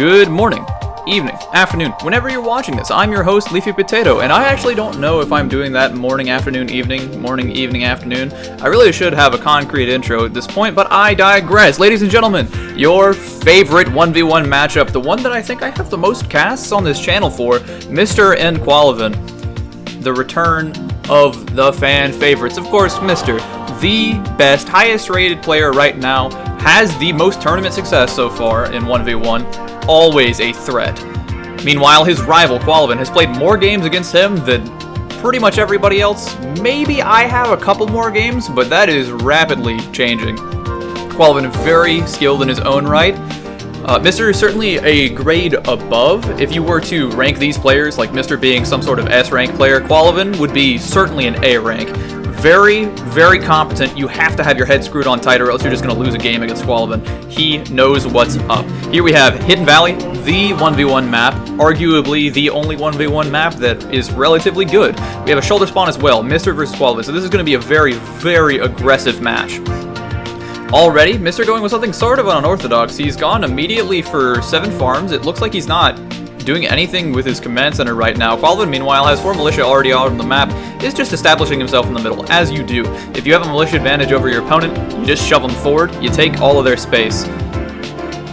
Good morning, evening, afternoon, whenever you're watching this. I'm your host, Leafy Potato, and I actually don't know if I'm doing that morning, afternoon, evening, afternoon. I really should have a concrete intro at this point, but I digress. Ladies and gentlemen, your favorite 1v1 matchup, the one that I think I have the most casts on this channel for, Mr. and qalavan. The return of the fan favorites. Of course, Mr., the best, highest rated player right now, has the most tournament success so far in 1v1, always a threat. Meanwhile, his rival, qalavan, has played more games against him than pretty much everybody else. Maybe I have a couple more games, but that is rapidly changing. qalavan very skilled in his own right. Mr. is certainly a grade above. If you were to rank these players, like Mr. being some sort of S-rank player, qalavan would be certainly an A rank. Very, very competent. You have to have your head screwed on tight or else you're just going to lose a game against qalavan. He knows what's up. Here we have Hidden Valley, the 1v1 map, arguably the only 1v1 map that is relatively good. We have a shoulder spawn as well, Mr. versus qalavan, so this is going to be a very, very aggressive match. Already, Mr. going with something sort of unorthodox. He's gone immediately for 7 farms. It looks like he's not doing anything with his command center right now. qalavan, meanwhile, has 4 militia already out on the map, is just establishing himself in the middle, as you do. If you have a militia advantage over your opponent, you just shove them forward, you take all of their space.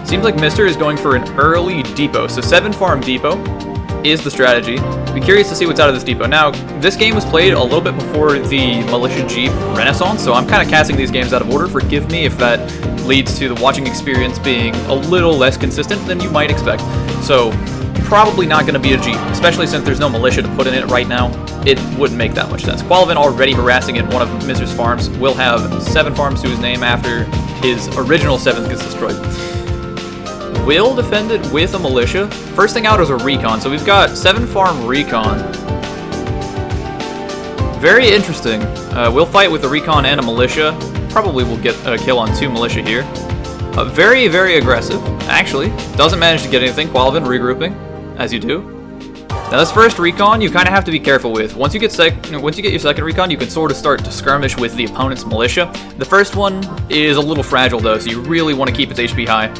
Seems like Mr. is going for an early depot, so 7 farm depot is the strategy. Be curious to see what's out of this depot. Now, this game was played a little bit before the Militia Jeep Renaissance, so I'm kind of casting these games out of order. Forgive me if that leads to the watching experience being a little less consistent than you might expect. So, probably not going to be a Jeep, especially since there's no militia to put in it right now. It wouldn't make that much sense. qalavan already harassing at one of Mr.'s farms will have 7 farms to his name after his original 7th gets destroyed. Will defend it with a militia. First thing out is a recon, so we've got 7 farm recon. Very interesting. We'll fight with a recon and a militia. Probably will get a kill on 2 militia here. Very, very aggressive. Actually, doesn't manage to get anything. qalavan regrouping, as you do. Now this first recon, you kind of have to be careful with. Once you get your second recon, you can sort of start to skirmish with the opponent's militia. The first one is a little fragile though, so you really want to keep its HP high.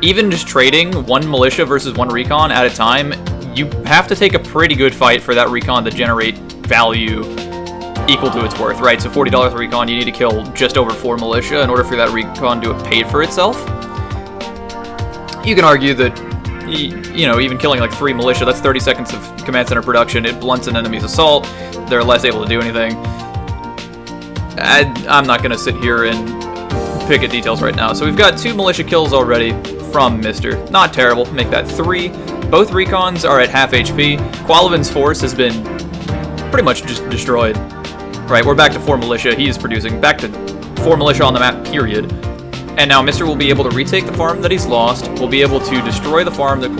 Even just trading 1 militia versus 1 recon at a time, you have to take a pretty good fight for that recon to generate value equal to its worth, right? So $40 a recon, you need to kill just over 4 militia in order for that recon to have paid for itself. You can argue that, you know, even killing like 3 militia, that's 30 seconds of command center production. It blunts an enemy's assault. They're less able to do anything. I'm not going to sit here and pick at details right now. So we've got 2 militia kills already from Mr. Not terrible. Make that 3. Both recons are at half HP. qalavan's force has been pretty much just destroyed. Right, we're back to 4 militia. He is producing. Back to 4 militia on the map, period. And now Mr. will be able to retake the farm that he's lost. We'll be able to destroy the farm that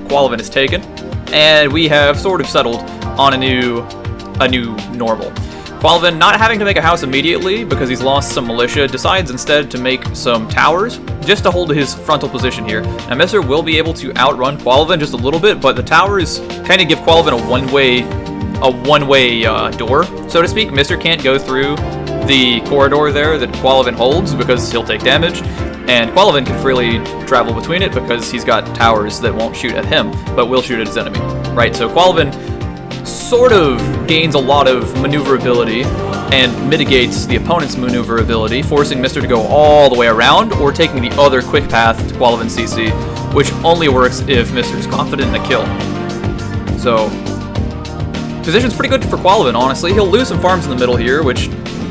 qalavan has taken. And we have sort of settled on a new normal. qalavan, not having to make a house immediately because he's lost some militia, decides instead to make some towers just to hold his frontal position here. Now Mr. will be able to outrun qalavan just a little bit, but the towers kind of give qalavan a one-way door, so to speak. Mr. can't go through the corridor there that qalavan holds because he'll take damage, and qalavan can freely travel between it because he's got towers that won't shoot at him, but will shoot at his enemy. Right, so qalavan sort of gains a lot of maneuverability and mitigates the opponent's maneuverability, forcing Mr. to go all the way around or taking the other quick path to qalavan CC, which only works if Mr. is confident in a kill. So, position's pretty good for qalavan, honestly. He'll lose some farms in the middle here, which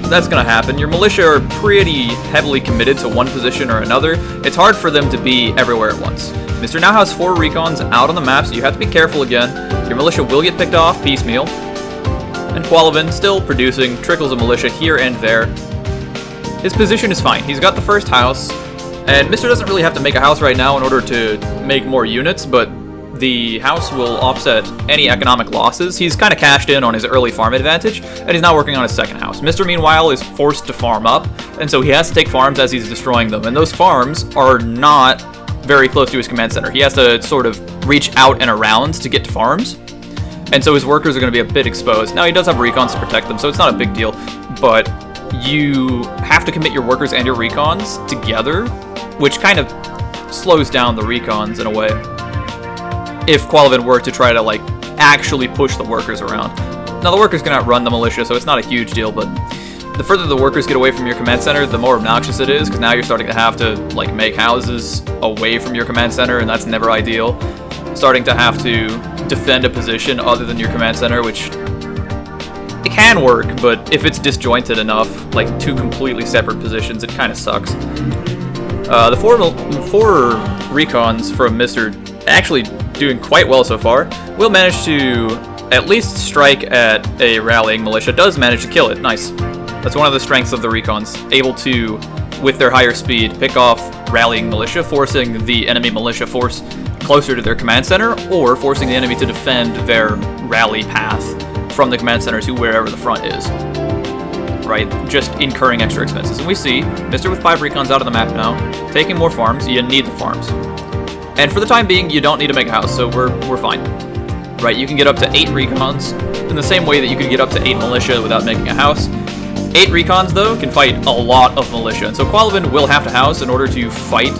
that's going to happen. Your militia are pretty heavily committed to one position or another. It's hard for them to be everywhere at once. Mr. now has 4 recons out on the map, so you have to be careful again. Your militia will get picked off piecemeal. And qalavan still producing trickles of militia here and there. His position is fine. He's got the first house, and Mr. doesn't really have to make a house right now in order to make more units, but the house will offset any economic losses. He's kind of cashed in on his early farm advantage, and he's now working on his second house. Mr. meanwhile is forced to farm up, and so he has to take farms as he's destroying them, and those farms are not very close to his command center. He has to sort of reach out and around to get to farms, and so his workers are going to be a bit exposed. Now he does have recons to protect them, so it's not a big deal, but you have to commit your workers and your recons together, which kind of slows down the recons in a way. if qalavan were to try to, like, actually push the workers around. Now, the workers can outrun the militia, so it's not a huge deal, but the further the workers get away from your command center, the more obnoxious it is, because now you're starting to have to, like, make houses away from your command center, and that's never ideal. Starting to have to defend a position other than your command center, which it can work, but if it's disjointed enough, like two completely separate positions, it kind of sucks. The four recons from Mr. actually doing quite well so far. Will manage to at least strike at a rallying militia. Does manage to kill it. Nice. That's one of the strengths of the recons. Able to, with their higher speed, pick off rallying militia, forcing the enemy militia force closer to their command center, or forcing the enemy to defend their rally path from the command center to wherever the front is. Right? Just incurring extra expenses. And we see Mr. with 5 recons out of the map now, taking more farms. You need the farms. And for the time being, you don't need to make a house, so we're fine. Right? You can get up to 8 recons in the same way that you could get up to 8 militia without making a house. 8 recons, though, can fight a lot of militia, and so qalavan will have to house in order to fight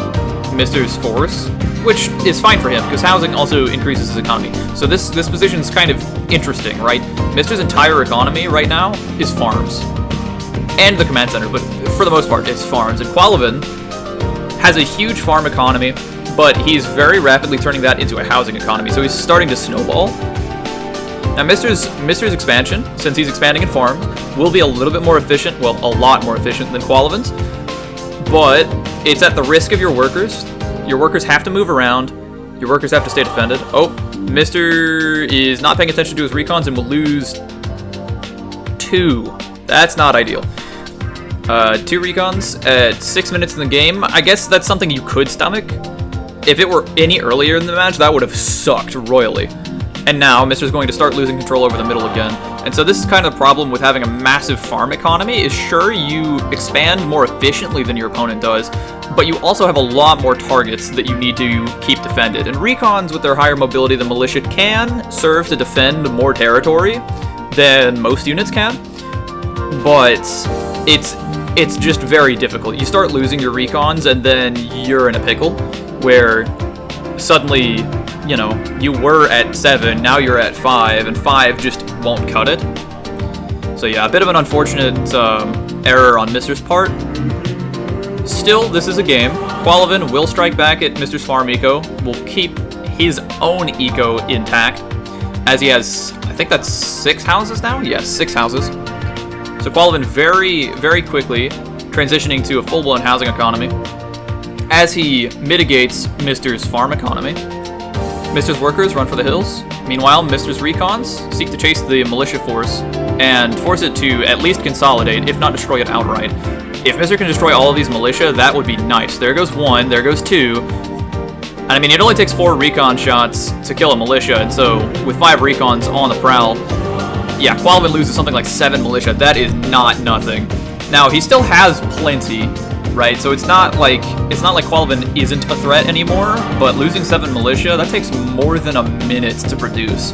Mr.'s force, which is fine for him, because housing also increases his economy. So this position is kind of interesting, right? Mr.'s entire economy right now is farms. And the command center, but for the most part, it's farms. And qalavan has a huge farm economy, but he's very rapidly turning that into a housing economy, so he's starting to snowball. Now, Mr.'s expansion, since he's expanding in farms, will be a little bit more efficient, well, a lot more efficient than qalavan's, but it's at the risk of your workers. Your workers have to move around. Your workers have to stay defended. Oh, Mr. is not paying attention to his recons and will lose 2. That's not ideal. 2 recons at 6 minutes in the game. I guess that's something you could stomach. If it were any earlier in the match, that would have sucked royally. And now, Mr.'s going to start losing control over the middle again. And so this is kind of the problem with having a massive farm economy, is sure, you expand more efficiently than your opponent does, but you also have a lot more targets that you need to keep defended. And recons, with their higher mobility than militia, can serve to defend more territory than most units can, but it's just very difficult. You start losing your recons, and then you're in a pickle, where suddenly, you know, you were at 7, now you're at 5, and 5 just won't cut it. So yeah, a bit of an unfortunate error on Mr.'s part. Still, this is a game. qalavan will strike back at Mr.'s farm eco, will keep his own eco intact, as he has, I think that's 6 houses now? Yes, 6 houses. So qalavan very, very quickly transitioning to a full-blown housing economy, as he mitigates Mr.'s farm economy. Mr.'s workers run for the hills. Meanwhile, Mr.'s recons seek to chase the militia force and force it to at least consolidate, if not destroy it outright. If Mr. can destroy all of these militia, that would be nice. There goes 1, there goes 2. And I mean, it only takes 4 recon shots to kill a militia, and so with 5 recons on the prowl, yeah, qalavan loses something like 7 militia. That is not nothing. Now, he still has plenty, right? So it's not like qalavan isn't a threat anymore, but losing 7 militia, that takes more than a minute to produce.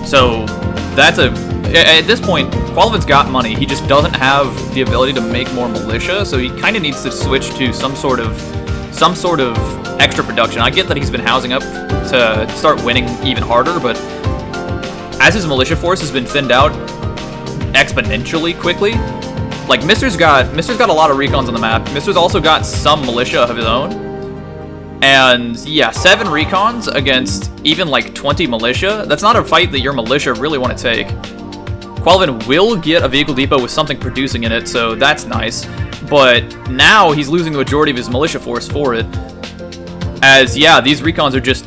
So that's at this point, qalavan's got money. He just doesn't have the ability to make more militia, so he kind of needs to switch to some sort of extra production. I get that he's been housing up to start winning even harder, but as his militia force has been thinned out exponentially quickly, like Mr.'s got a lot of recons on the map. Mr.'s also got some militia of his own. And yeah, 7 recons against even like 20 militia, that's not a fight that your militia really want to take. qalavan will get a vehicle depot with something producing in it, so that's nice. But now he's losing the majority of his militia force for it. As yeah, these recons are just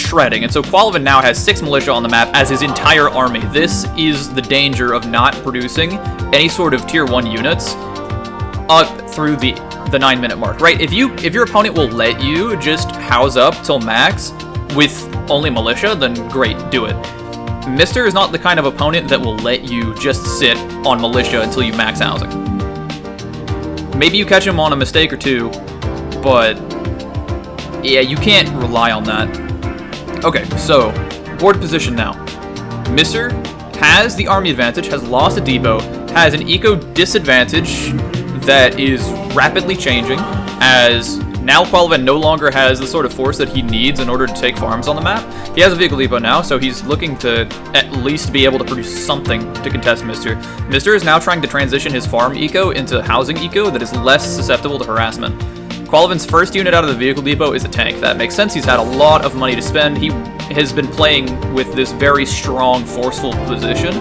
shredding. And so qalavan now has 6 militia on the map as his entire army. This is the danger of not producing any sort of tier 1 units up through the 9-minute mark, right? If your opponent will let you just house up till max with only militia, then great, do it. Mr. is not the kind of opponent that will let you just sit on militia until you max housing. Maybe you catch him on a mistake or two, but yeah, you can't rely on that. Okay, so board position now. Mr. has the army advantage, has lost a depot, has an eco disadvantage that is rapidly changing, as Now qalavan no longer has the sort of force that he needs in order to take farms on the map. He has a vehicle depot now, so he's looking to at least be able to produce something to contest Mr. Mr. is now trying to transition his farm eco into housing eco that is less susceptible to harassment. qalavan's first unit out of the vehicle depot is a tank. That makes sense. He's had a lot of money to spend. He has been playing with this very strong, forceful position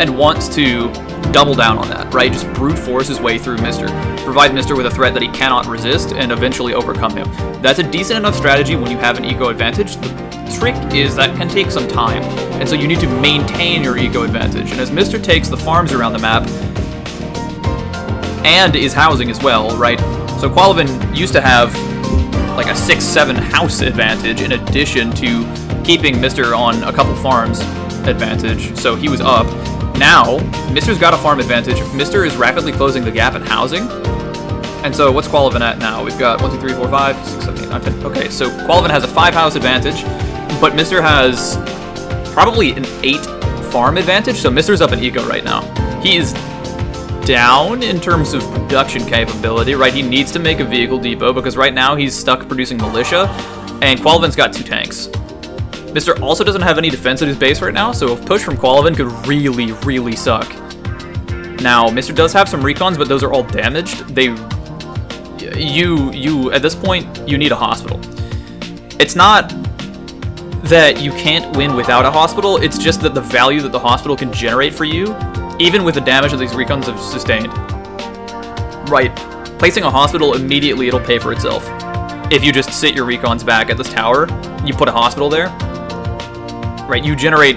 and wants to double down on that, right? Just brute force his way through Mr. Provide Mr. with a threat that he cannot resist and eventually overcome him. That's a decent enough strategy when you have an eco advantage. The trick is that can take some time, and so you need to maintain your eco advantage. And as Mr. takes the farms around the map, and is housing as well, right? So qalavan used to have like a 6-7 house advantage in addition to keeping Mr. on a couple farms advantage, so he was up. Now, Mr.'s got a farm advantage. Mr. is rapidly closing the gap in housing. And so what's qalavan at now? We've got 1, 2, 3, 4, 5, 6, 7, 8, 9, 10. Okay, so qalavan has a 5 house advantage, but Mr. has probably an 8 farm advantage, so Mr.'s up in eco right now. He is down in terms of production capability, right? He needs to make a vehicle depot because right now he's stuck producing militia, and qalavan's got 2 tanks. Mr. also doesn't have any defense at his base right now, so a push from qalavan could really, really suck. Now, Mr. does have some recons, but those are all damaged. At this point, you need a hospital. It's not that you can't win without a hospital, it's just that the value that the hospital can generate for you, even with the damage that these recons have sustained. Right, placing a hospital immediately, it'll pay for itself. If you just sit your recons back at this tower, you put a hospital there, right, you generate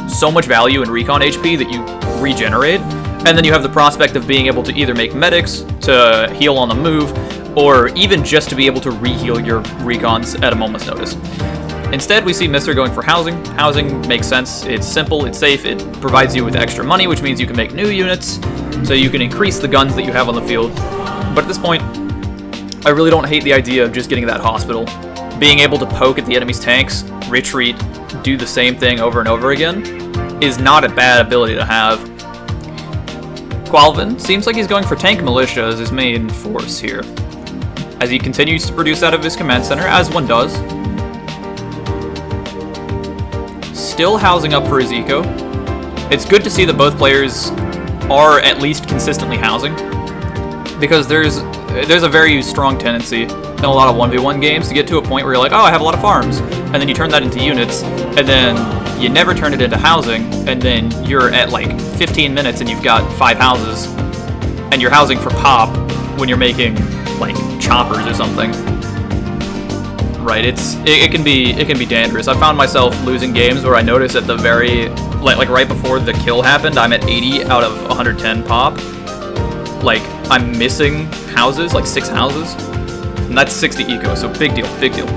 so much value in recon HP that you regenerate, and then you have the prospect of being able to either make medics to heal on the move, or even just to be able to re-heal your recons at a moment's notice. Instead, we see Mr. going for housing. Housing makes sense, it's simple, it's safe, it provides you with extra money, which means you can make new units, so you can increase the guns that you have on the field. But at this point, I really don't hate the idea of just getting that hospital. Being able to poke at the enemy's tanks, retreat, do the same thing over and over again, is not a bad ability to have. qalavan seems like he's going for tank militia as his main force here, as he continues to produce out of his command center, as one does. Still housing up for his eco. It's good to see that both players are at least consistently housing, because there's a very strong tendency in a lot of 1v1 games to get to a point where you're like, oh, I have a lot of farms, and then you turn that into units, and then you never turn it into housing, and then you're at like 15 minutes and you've got 5 houses, and you're housing for pop when you're making like choppers or something. Right, it can be dangerous. I found myself losing games where I noticed at the very like right before the kill happened, I'm at 80 out of 110 pop. Like, I'm missing houses, like 6 houses, and that's 60 eco, so big deal, big deal.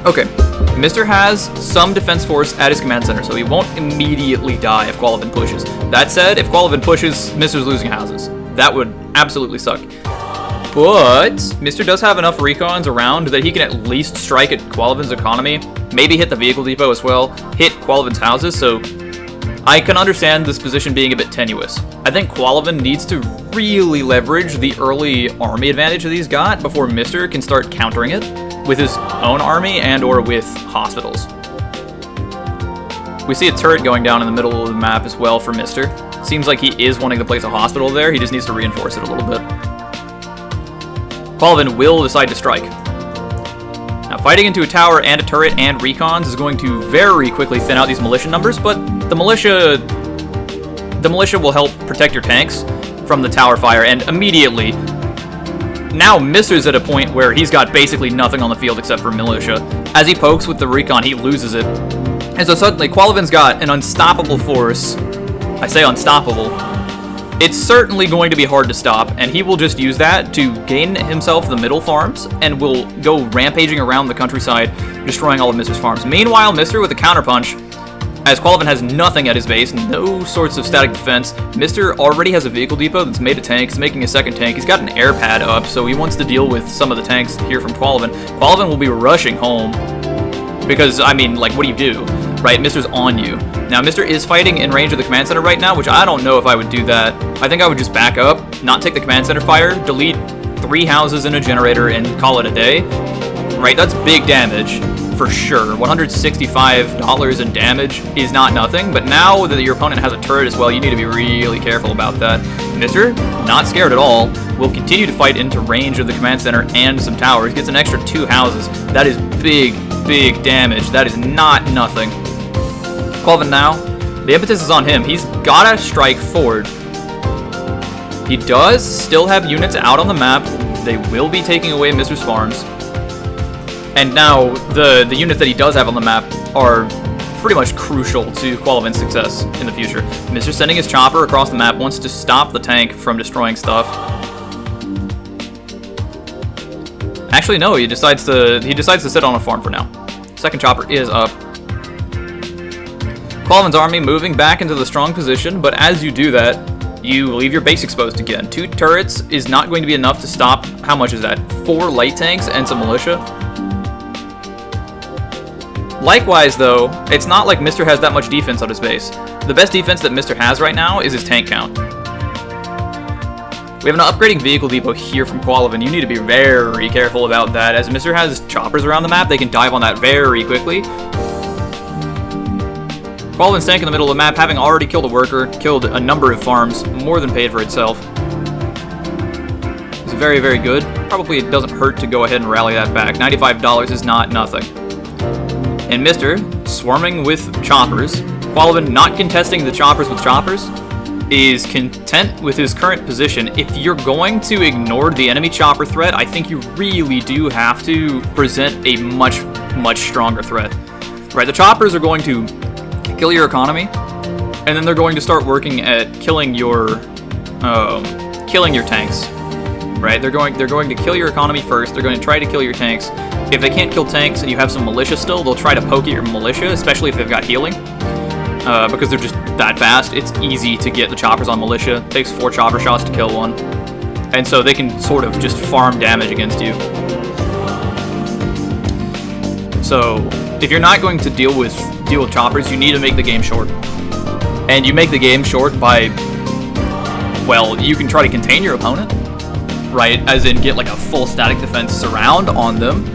Okay, Mr. has some defense force at his command center, so he won't immediately die if qalavan pushes. That said, if qalavan pushes, Mr's losing houses. That would absolutely suck. But Mr. does have enough recons around that he can at least strike at qalavan's economy, maybe hit the vehicle depot as well, hit qalavan's houses, so I can understand this position being a bit tenuous. I think qalavan needs to really leverage the early army advantage that he's got before Mr. can start countering it with his own army and or with hospitals. We see a turret going down in the middle of the map as well for Mr. Seems like he is wanting to place a hospital there, he just needs to reinforce it a little bit. qalavan will decide to strike. Now, fighting into a tower and a turret and recons is going to very quickly thin out these militia numbers, but the militia will help protect your tanks from the tower fire, and immediately, now Mr's at a point where he's got basically nothing on the field except for militia. As he pokes with the recon, he loses it. And so suddenly, qalavan's got an unstoppable force. I say unstoppable. It's certainly going to be hard to stop, and he will just use that to gain himself the middle farms, and will go rampaging around the countryside, destroying all of Mr's farms. Meanwhile, Mr. with a counterpunch, as qalavan has nothing at his base, no sorts of static defense. Mr. already has a vehicle depot that's made a tank, he's making a second tank, he's got an air pad up, so he wants to deal with some of the tanks here from qalavan. qalavan will be rushing home, because, I mean, like, what do you do? Right, Mr's on you. Now, Mr. is fighting in range of the command center right now, which I don't know if I would do that. I think I would just back up, not take the command center fire, delete 3 houses and a generator and call it a day, right? That's big damage, for sure. $165 in damage is not nothing, but now that your opponent has a turret as well, you need to be really careful about that. Mister, not scared at all, will continue to fight into range of the command center and some towers, gets an extra 2 houses. That is big damage. That is not nothing. Qalavan now, the impetus is on him. He's gotta strike forward. He does still have units out on the map. They will be taking away Mister's farms. And now, the units that he does have on the map are pretty much crucial to Qalavan's success in the future. Mister's sending his chopper across the map, wants to stop the tank from destroying stuff. Actually, no, he decides to sit on a farm for now. Second chopper is up. Qalavan's army moving back into the strong position, but as you do that, you leave your base exposed again. 2 turrets is not going to be enough to stop, how much is that? 4 light tanks and some militia? Likewise, though, it's not like Mister has that much defense on his base. The best defense that Mister has right now is his tank count. We have an upgrading vehicle depot here from Qalavan. You need to be very careful about that. As Mister has choppers around the map, they can dive on that very quickly. Qalavan's tank in the middle of the map, having already killed a worker, killed a number of farms, more than paid for itself. It's very good. Probably it doesn't hurt to go ahead and rally that back. $95 is not nothing. And Mister, swarming with choppers, Qalavan not contesting the choppers with choppers, is content with his current position. If you're going to ignore the enemy chopper threat, I think you really do have to present a much stronger threat. Right, the choppers are going to kill your economy, and then they're going to start working at killing your tanks. Right, they're going to kill your economy first. They're going to try to kill your tanks. If they can't kill tanks and you have some militia still, they'll try to poke at your militia, especially if they've got healing. Because they're just that fast. It's easy to get the choppers on militia. It takes 4 chopper shots to kill one. And so they can sort of just farm damage against you. So if you're not going to deal with choppers, you need to make the game short. And you make the game short by, well, you can try to contain your opponent, right? As in get like a full static defense surround on them.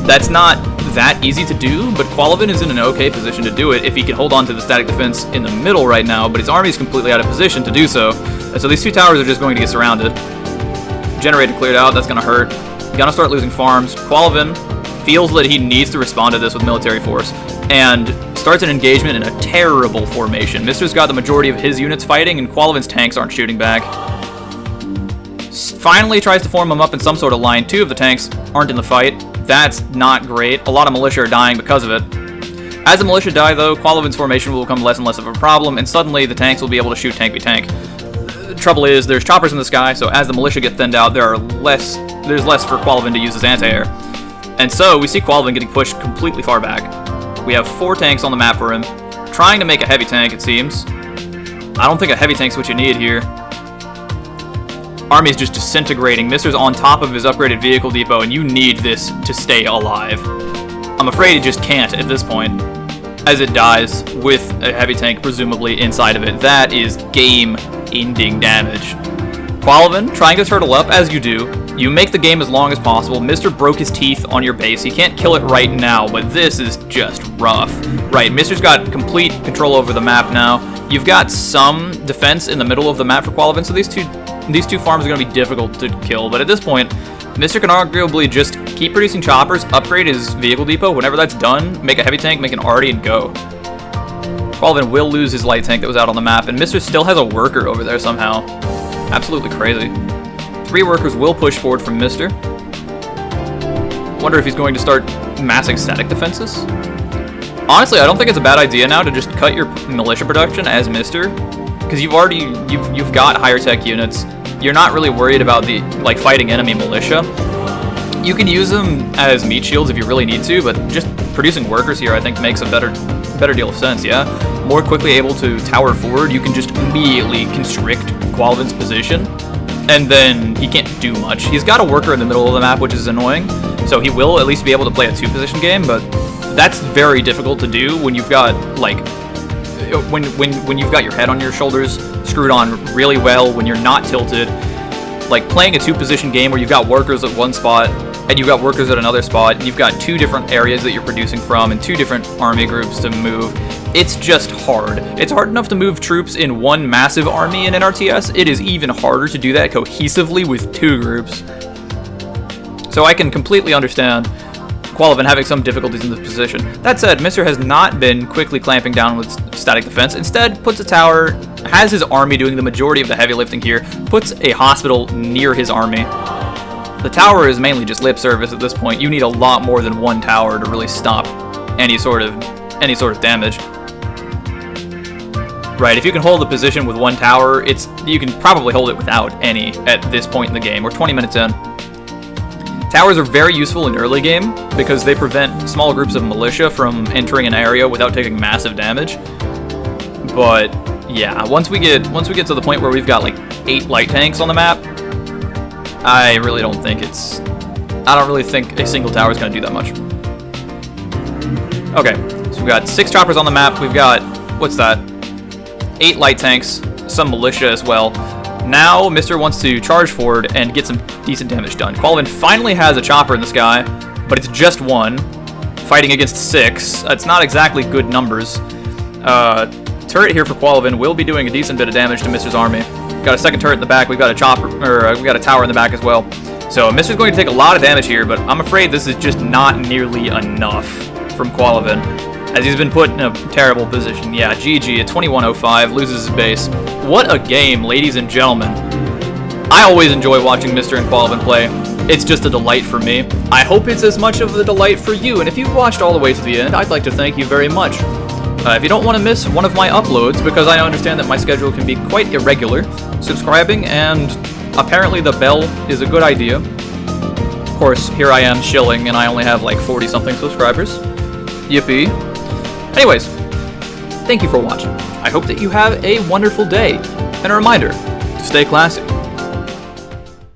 That's not that easy to do, but Qalavan is in an okay position to do it if he can hold on to the static defense in the middle right now, but his army is completely out of position to do so. And so these 2 towers are just going to get surrounded. Generator cleared out, that's going to hurt. Gonna start losing farms. Qalavan feels that he needs to respond to this with military force, and starts an engagement in a terrible formation. Mister's got the majority of his units fighting, and Qalavan's tanks aren't shooting back. Finally tries to form them up in some sort of line. 2 of the tanks aren't in the fight. That's not great. A lot of militia are dying because of it. As the militia die, though, Qalavan's formation will become less and less of a problem, and suddenly the tanks will be able to shoot tank by tank. The trouble is, there's choppers in the sky, so as the militia get thinned out, there's less for Qalavan to use as anti-air. And so we see Qalavan getting pushed completely far back. We have 4 tanks on the map for him, trying to make a heavy tank, it seems. I don't think a heavy tank's what you need here. Army's just disintegrating. Mister's on top of his upgraded vehicle depot, and you need this to stay alive. I'm afraid it just can't at this point, as it dies with a heavy tank presumably inside of it. That is game-ending damage. Qalavan, trying to turtle up, as you do. You make the game as long as possible. Mister broke his teeth on your base. He can't kill it right now, but this is just rough. Right, Mister's got complete control over the map now. You've got some defense in the middle of the map for Qalavan, so these two farms are going to be difficult to kill, but at this point, Mister can arguably just keep producing choppers, upgrade his vehicle depot. Whenever that's done, make a heavy tank, make an arty, and go. Qalavan will lose his light tank that was out on the map, and Mister still has a worker over there somehow. Absolutely crazy. 3 workers will push forward from Mister. Wonder if he's going to start massing static defenses. Honestly, I don't think it's a bad idea now to just cut your militia production as Mister, because you've got higher tech units. You're not really worried about the fighting enemy militia. You can use them as meat shields if you really need to, but just producing workers here I think makes a better deal of sense. Yeah, more quickly able to tower forward. You can just immediately constrict Qalavan's position, and then he can't do much. He's got a worker in the middle of the map, which is annoying, so he will at least be able to play a 2-position game, but that's very difficult to do when you've got when you've got your head on your shoulders, screwed on really well, when you're not tilted. like playing a 2-position game where you've got workers at one spot and you've got workers at another spot, and you've got 2 different areas that you're producing from and 2 different army groups to move. It's just hard. It's hard enough to move troops in one massive army in NRTS. It is even harder to do that cohesively with 2 groups. So I can completely understand qalavan having some difficulties in this position. That said, Mr. has not been quickly clamping down with static defense. Instead, puts a tower, has his army doing the majority of the heavy lifting here, puts a hospital near his army. The tower is mainly just lip service at this point. You need a lot more than 1 tower to really stop any sort of damage. Right, if you can hold the position with 1 tower, you can probably hold it without any at this point in the game. We're 20 minutes in. Towers are very useful in early game because they prevent small groups of militia from entering an area without taking massive damage. But yeah, once we get to the point where we've got like 8 light tanks on the map, I don't really think a single tower is going to do that much. Okay, so we've got 6 choppers on the map. We've got, what's that? 8 light tanks, some militia as well. Now, Mr. wants to charge forward and get some decent damage done. qalavan finally has a chopper in the sky, but it's just 1, fighting against 6. It's not exactly good numbers. Turret here for qalavan will be doing a decent bit of damage to Mr.'s army. We've got a second turret in the back. We've got a chopper, or we've got a tower in the back as well. So Mr.'s going to take a lot of damage here, but I'm afraid this is just not nearly enough from qalavan, as he's been put in a terrible position. Yeah, GG at 21:05, loses his base. What a game, ladies and gentlemen. I always enjoy watching Mr. and qalavan play. It's just a delight for me. I hope it's as much of a delight for you, and if you've watched all the way to the end, I'd like to thank you very much. If you don't want to miss one of my uploads, because I understand that my schedule can be quite irregular, subscribing and apparently the bell is a good idea. Of course, here I am shilling, and I only have like 40-something subscribers. Yippee. Anyways, thank you for watching. I hope that you have a wonderful day, and a reminder to stay classy.